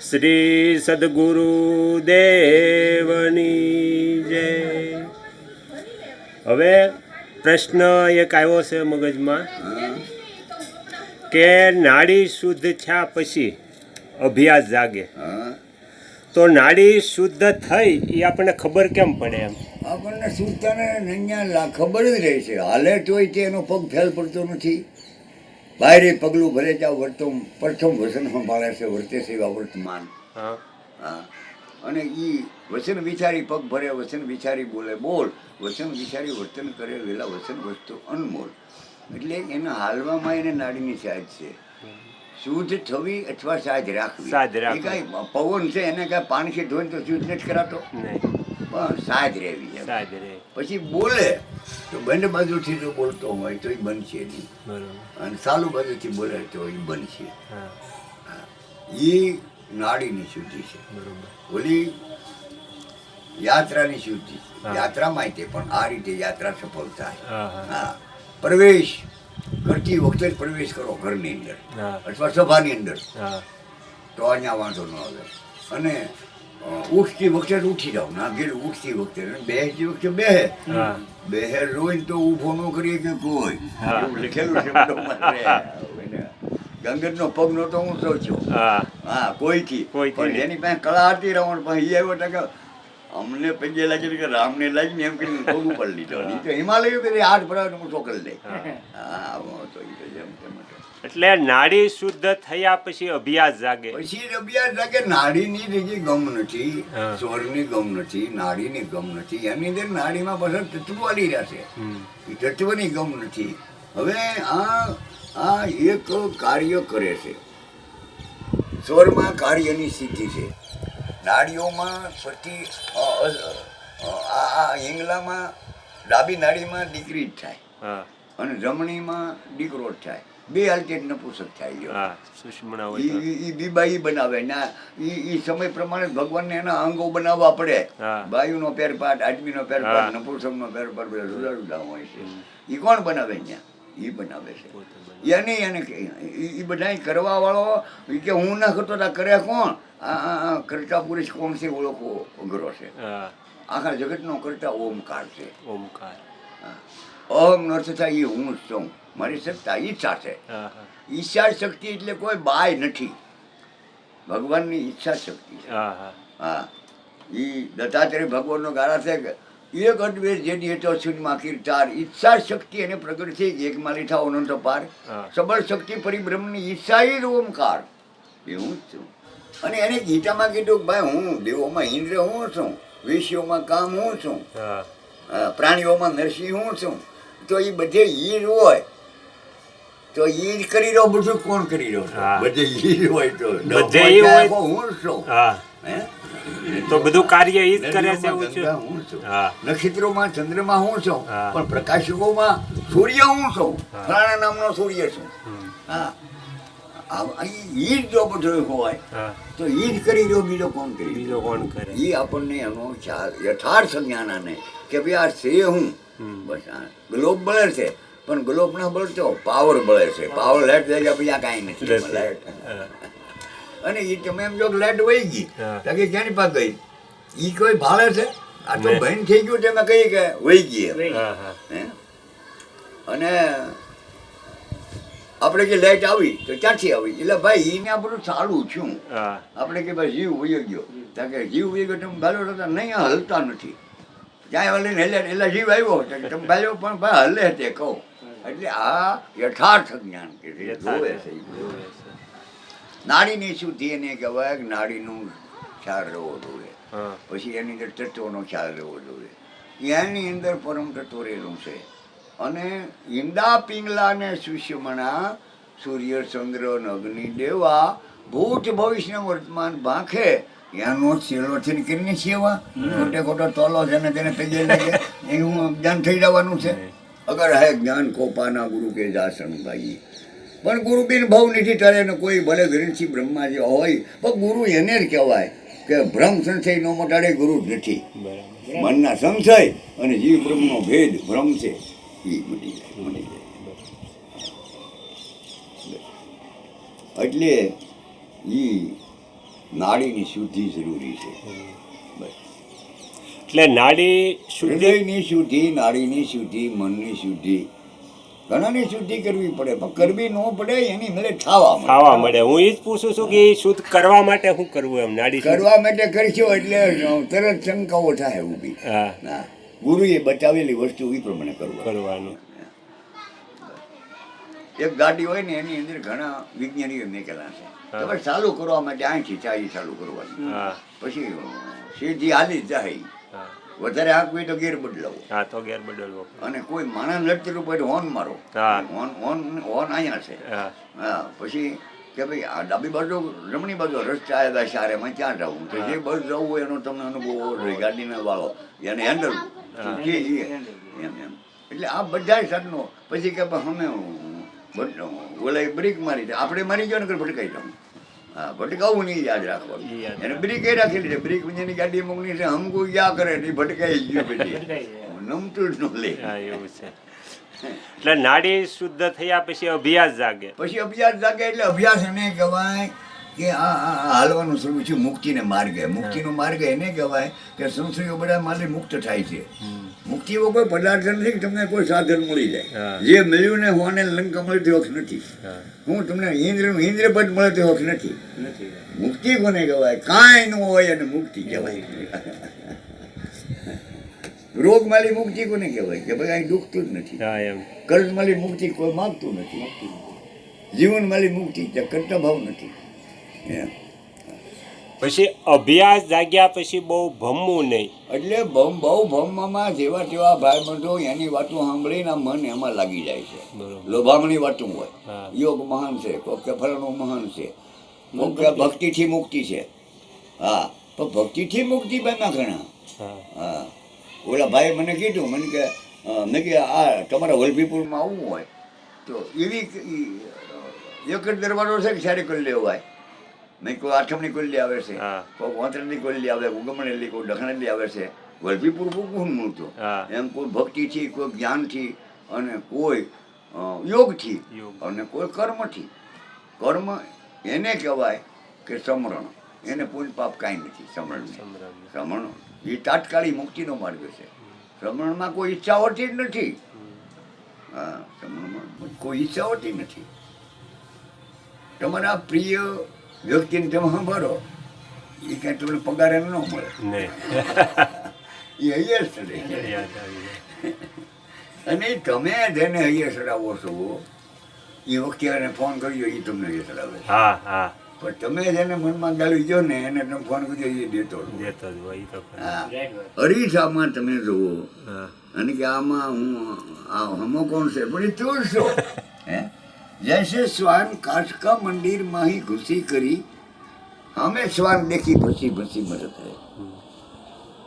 શ્રી સદગુરુદેવની જય. હવે પ્રશ્ન એક આવ્યો છે મગજમાં કે નાડી શુદ્ધ થયા પછી અભ્યાસ જાગે તો નાડી શુદ્ધ થઈ એ આપણને ખબર કેમ પડે? એમ આપણને શુદ્ધતાને નૈયા ખબર જ રહે છે. હાલે તોય તે એનો પગ ફેલ પડતો નથી. બાયરે પગલું ભરે ત્યાં વર્તો પ્રથમ વચન સંભાળે છે, વર્તે છે એવા વર્તમાન. હા, અને એ વચન વિચારી પગ ભરે, વચન વિચારી બોલે બોલ, વચન વિચારી વર્તન કરે વેલા વચન વસ્તુ અનમોલ. એટલે એના હાલવામાં એને નાડીની સાજ છે. શુદ્ધ થવી અથવા સાજ રાખવી. એ કાંઈ પવન છે એને કાંઈ પાણીથી ધોઈને તો શુદ્ધ નથી કરાતો, પણ સાજ રહેવી. પછી બોલે તો બંને બાજુથી જો બોલતો હોય તો એ બનશે નહીં, અને ચાલુ બાજુથી બોલે તો એ બનશે. એ નાડીની શુદ્ધિ છે. ઓલી યાત્રાની શુદ્ધિ, યાત્રામાં તે પણ આ રીતે યાત્રા સફળ થાય. હા, પ્રવેશ કરતી વખતે જ પ્રવેશ કરો ઘરની અંદર અથવા સભાની અંદર, તો અહીંયા વાંધો ન આવે. અને ઉઠતી વખતે ઉઠી જાવ, ના ઘેર ઉઠતી વખતે, બેસતી વખતે બેહે રોઈને તો ઊભો ન કરીએ કે કોઈ, એવું લખેલું છે. ગંગતનો પગ નહોતો હું સૌ છું. હા, કોઈથી પણ એની પાસે કળા હતી રાવણ પાસે. એ આવ્યો કે અમને પગે લાગી કે રામને લાગી ને એમ કરીને પગ ઉપર લીધો. નહીં તો હિમાલય કે હાથ ભરાવે હું ચોકલ લે. હા, તો એમ તેમ. એટલે નાડી શુદ્ધ થયા પછી અભ્યાસ જાગે. પછી અભ્યાસ જાગે. નાડીની જગ્યાએ ગમ નથી, સ્વરની ગમ નથી, નાડીની ગમ નથી. એની અંદર નાડીમાં પાછળ તત્વ આલી રહ્યા છે, એ તત્વની ગમ નથી. હવે આ એક કાર્ય કરે છે. સ્વરમાં કાર્યની સિદ્ધિ છે. નાડીઓમાં પ્રતિ આ હિંગલામાં ડાબી નાડીમાં દીકરી જ થાય અને જમણીમાં દીકરો જ થાય. બે હાલતે નપુસક થાય. એ બીબાઈ બનાવે ને એ સમય પ્રમાણે ભગવાનને એના અંગો બનાવવા પડે. બાયુનો પેરપાટ, આદમીનો પેરપાટ, નપુસકનો પેરપાટ બધા જુદા જુદા હોય છે. એ કોણ બનાવે? અહીંયા એ બનાવે છે. એને એ બધા કરવા વાળો કે હું ના કરતો કરે કોણ? આ કરતા પુરુષ કોણ છે ઓળખવો અઘરો છે. આખા જગતનો કરતા ઓમકાર છે. ઓમકાર. અહમ નો અર્થ થાય એ હું જ છું. મારી સત્તા ઈચ્છા છે. ઈચ્છા શક્તિ એટલે કોઈ બાય નથી, ભગવાનની ઈચ્છા શક્તિ છે. હા, એ દત્તાત્રેય ભગવાનનો ગાળા છે કે એક અદ્વૈત જેની હેઠો સુનમાં કીર્તાર ઈચ્છા શક્તિ એને પ્રગટ થઈ એક માલી થાવ અનંત પાર સબળ શક્તિ પરિબ્રહ્મની ઈચ્છા જ ઓમકાર. એ હું જ છું. અને એને ગીતામાં કીધું કે ભાઈ હું દેવોમાં ઇન્દ્ર હું છું, વેશ્યોમાં કામ હું છું, પ્રાણીઓમાં નરસિંહ હું છું. તો એ બધે ઈ જ હોય તો ઈ જ કરી રહ્યો. બધું કોણ કરી રહ્યો? બધે ઈ જ હોય તો હું છું. તો બધું કાર્ય ઈ જ કરે છે. હું છું. નક્ષત્રોમાં ચંદ્રમાં હું છું, પણ પ્રકાશકોમાં સૂર્ય હું છું. ફલાણા નામનો સૂર્ય છું. હા, ઈ જ જો બધું હોય તો ઈ જ કરી રહ્યો. બીજો કોણ કરી? બીજો કોણ કરે? એ આપણને એનો યથાર્થ જ્ઞાન આને કે ભાઈ આ છે હું. બસ આ ગ્લોબ બળે છે, પણ ગ્લોબ ના બળતો પાવર બળે છે. પાવર લાઈટ થઈ ગયા પછી આ કાંઈ નથી લાઈટ. અને એ તમે એમ જો લાઈટ વહી ગઈ તો કે ક્યાંની પાક ગઈ? એ કોઈ ભાળે છે? આ તો બંધ થઈ ગયું તમે કહીએ કે વહી ગઈ. અને આપણે કે લાઈટ આવી તો ક્યાંથી આવી? એટલે ભાઈ એને આપણું ચાલુ છું. આપણે કે ભાઈ જીવ વહી ગયો, ત્યાં કે જીવ વહી ગયો તમે ભાલો હતા નહીં, હલતા નથી. ક્યાંય હલે એટલે જીવ આવ્યો તમે ભાલ્યો પણ ભાઈ હલે તે કહો. એટલે આ યથાર્થ જ્ઞાન કે જોવે છે. નાડીની શુદ્ધિ એને કહેવાય કે નાડીનો ખ્યાલ રહેવો જોઈએ. પછી એની અંદર તત્વનો ખ્યાલ રહેવો જોઈએ. એની અંદર પરમ તત્વ રહેલું છે. અને ઈંડા પિંગલા ને સુષ્મણા સૂર્ય ચંદ્ર અગ્નિ દેવા ભૂત ભવિષ્ય વર્તમાન ભાંખે એનો છેલ્લો થઈને કરીને સેવા ખોટે ખોટો તોલો છે ને તેને પગે લાગે એવું જ્ઞાન થઈ જવાનું છે. અગર હે જ્ઞાન કોપાના ગુરુ કે જાસણ ભાઈ, પણ ગુરુ બિન ભાવ નથી કરે ને કોઈ ભલે ગ્રંથિ બ્રહ્માજી હોય પણ ગુરુ એને જ કહેવાય કે ભ્રમ સંશય નો મટાડે ગુરુ જ નથી. મનના સંશય અને જીવ બ્રહ્મનો ભેદ ભ્રમ છે એ મટી જાય. એટલે એ નાડીની શુદ્ધિ જરૂરી છે. બસ એટલે નાડી શુદ્ધિ, હૃદયની શુદ્ધિ, નાડીની શુદ્ધિ, મનની શુદ્ધિ, ઘણાની શુદ્ધિ કરવી પડે, પણ કરવી ન પડે એની મેળે ખાવા મળે. હું એ જ પૂછું છું કે એ શુદ્ધ કરવા માટે શું કરવું એમ? નાડી કરવા માટે કરશો એટલે તરત શંકાઓ થાય ઊભી. હા, ગુરુએ બતાવેલી વસ્તુ એ પ્રમાણે કરવાનું. એક ગાડી હોય ને એની અંદર ઘણા વિજ્ઞાનીઓ મેકેલા છે. તમે ચાલુ કરવા માટે અહીંથી ચાવી ચાલુ કરવાની, પછી સીધી હાલી જ જાય. વધારે આંકવી તો ગેર બદલાવો. તો ગેર બદલવો. અને કોઈ માણસ લડતી ઉપર હોર્ન મારો, હોર્ન અહીંયા છે. પછી કે ભાઈ આ ડાબી બાજુ જમણી બાજુ રસ્તા આવ્યા સારેમાં ક્યાં જવું, તો જે બસ જવું હોય એનો તમને અનુભવ હોવો જોઈએ. ગાડીને વાળો એને હેન્ડલ એમ એમ. એટલે આ બધા સાધનો પછી કે અમે ઓલા બ્રેક મારી આપણે મારી ગયો ને ભટકાઈ જાઉં. હા, ભટકાવું નહીં, યાદ રાખવાનું. એને બ્રેક એ રાખેલી છે, બ્રેક એની ગાડી મોકલી છે, હમ કોઈ ક્યાં કરે નહીં, ભટકાઈ ગયું પછી નમતું જ ન લે. એવું છે. એટલે નાડી શુદ્ધ થયા પછી અભ્યાસ જાગે. એટલે અભ્યાસ એને કહેવાય કે આ હાલવાનું શરૂ છે મુક્તિને માર્ગે. મુક્તિનો માર્ગ એને કહેવાય કે સંશયો બધા માટે મુક્ત થાય છે. મુક્તિ એવો કોઈ પદાર્થ નથી કે તમને કોઈ સાધન મળી જાય. જે મળ્યું ને હોને લંકા મળે તે વખત નથી. હું તમને ઇન્દ્રપદ મળે તે વખત નથી. મુક્તિ કોને કહેવાય? કાંઈ ન હોય અને મુક્તિ કહેવાય. રોગ માલી મુક્તિ કોને કહેવાય? કે ભાઈ અહીં દુખતું જ નથી. કર્જ માલી મુક્તિ કોઈ માગતું નથી. જીવન માલી મુક્તિ કરતા ભાવ નથી. પછી અભ્યાસ જાગ્યા પછી બહુ ભમવું નહીં. એટલે બહુ ભમવામાં જેવા તેવા ભાઈ બંધો એની વાતો સાંભળીને મન એમાં લાગી જાય છે. લોભામણી વાતો હોય, યોગ મહાન છે, કોક કે ફલાણું મહાન છે, કોક કે ભક્તિથી મુક્તિ છે. હા, પણ ભક્તિથી મુક્તિ પામ્યા ઘણા. હા, ઓલા ભાઈ મને કીધું, મેં કે આ તમારા વલભીપુરમાં આવવું હોય તો એવી એક જ દરવાજો છે કે સારી કરી લેવાય. નહીં કોઈ આઠમની કોલ્લી આવે છે, કોઈ વાંતરની કોલ્લી આવે, ઉગમણેલી, કોઈ ડખણેલી આવે છે. વલભીપુર ભૂકું મળતું એમ કોઈ ભક્તિથી, કોઈ જ્ઞાનથી, અને કોઈ યોગથી, અને કોઈ કર્મથી. કર્મ એને કહેવાય કે સમરણ. એને પૂર્ણ પાપ કાંઈ નથી. સમરણ એ તાત્કાલિક મુક્તિનો માર્ગ છે. સમરણમાં કોઈ ઈચ્છા હોતી જ નથી. હા, સમરણમાં કોઈ ઈચ્છા હોતી નથી. તમારા પ્રિય વ્યક્તિને તમે સાંભળો, એ કાંઈ તમને પગાર એમ ન મળે. એ હૈયે ચડે. અને તમે જેને હૈયે ચડાવો છો એ વખતે એને ફોન કર્યો, એ તમને હૈયે ચડાવે. પણ તમે જેને મનમાં ગાળી ગયો ને એને તમે ફોન કર્યો, એ દેતો જ હોય. હા, અરીસામાં તમે જુઓ અને કે આમાં હું હમો કોણ છે, પણ એ ચોર છો. હે, જૈસે શ્વાન કાચ કા મંદિર માં ही घुसी करी, हमें श्वान देखी भसी भसी मरत है.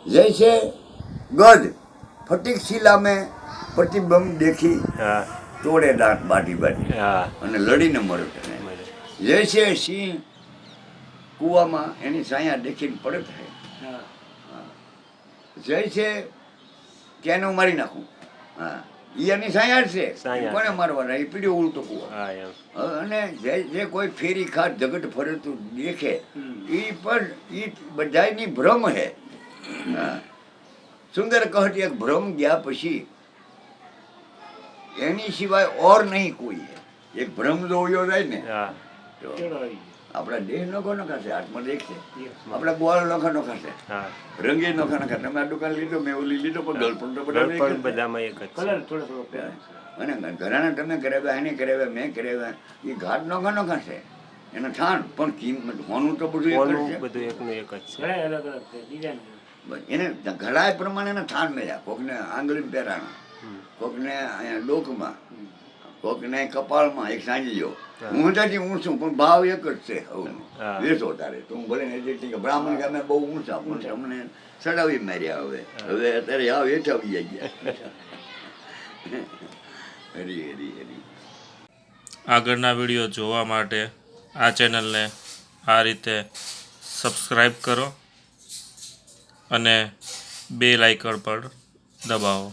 जैसे गज फटिक शिला में प्रतिबंब देखी तोड़े दांत बाटी बाटी અને લડીને મરત है. जैसे સિંહ કૂવામાં એની સાયા દેખીને પડત है. જૈસે કેનું મારી નાખું. હા, એની સાયા જ છે, કોને મારવાના? એ પીડ્યો ઉલટો કૂવો. અને જે કોઈ ફેરી ખાટ જગત ફરતું દેખે એ પણ એ બધાની ભ્રમ હે. સુંદર કહતી એક ભ્રમ ગયા પછી એની સિવાય ઓર નહીં કોઈ. એક ભ્રમ જો ઉયો જાય ને તો આપણા દેહ નોખો નખાશે, આત્મા દેખશે. આપણા ગોળ નોખા નખાશે, રંગે નોખા નખા. તમે આ દુકાન લીધો, મેં ઓલી લીધો, પણ ગળપણ તો બધામાં એક જ છે. અને ઘરાના તમે કરાવ્યા, એને કરાવ્યા, મેં કરાવ્યા, એ ઘાટ નોખા નોખા છે. એના ઠાણ પણ કિંમત હોનું તો બધું એકનું એક જ છે. એને ઘડાય પ્રમાણે એના ઠાણ મળ્યા. કોકને આંગળી પહેરાણા, કોકને અહીંયા ડોકમાં, કોકને કપાળમાં, એક સાંજલીઓ. હું ત્યાંથી ઊંચું પણ ભાવ એક જ છે. વેચો તારે તો હું ભલે ને બ્રાહ્મણ કે અમે બહુ ઊંચા, પણ તમને ચડાવી માર્યા. હવે અત્યારે આવ હેઠ આવી ગયા. હરી હરી હરી. આગળના વિડીયો જોવા માટે આ ચેનલને આ રીતે સબસ્ક્રાઈબ કરો અને બેલ આઇકન પર દબાવો.